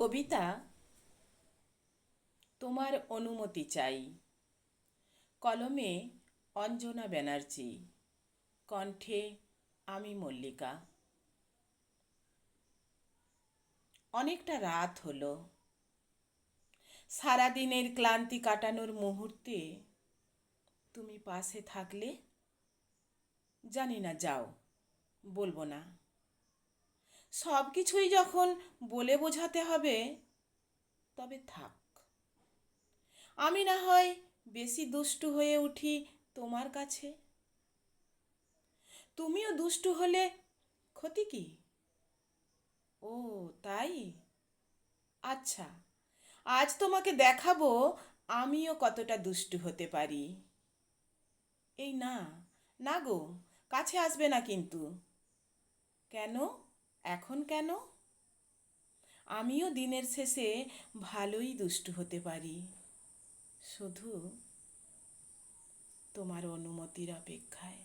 কবিতা তোমার অনুমতি চাই। কলমে অঞ্জনা ব্যানার্জি, কণ্ঠে আমি মল্লিকা। অনেকটা রাত হলো। সারাদিনের ক্লান্তি কাটানোর মুহূর্তে তুমি পাশে থাকলে। জানি না, যাও, বলবো না। সব কিছুই যখন বলে বোঝাতে হবে, তবে থাক। আমি না হয় বেশি দুষ্টু হয়ে উঠি তোমার কাছে। তুমিও দুষ্টু হলে ক্ষতি কি? ও, তাই? আচ্ছা, আজ তোমাকে দেখাবো আমিও কতটা দুষ্টু হতে পারি। এই না, না গো, কাছে আসবে না কিন্তু। কেন? এখন কেন? আমিও দিনের শেষে ভালোই দুষ্টু হতে পারি, শুধু তোমার অনুমতির অপেক্ষায়।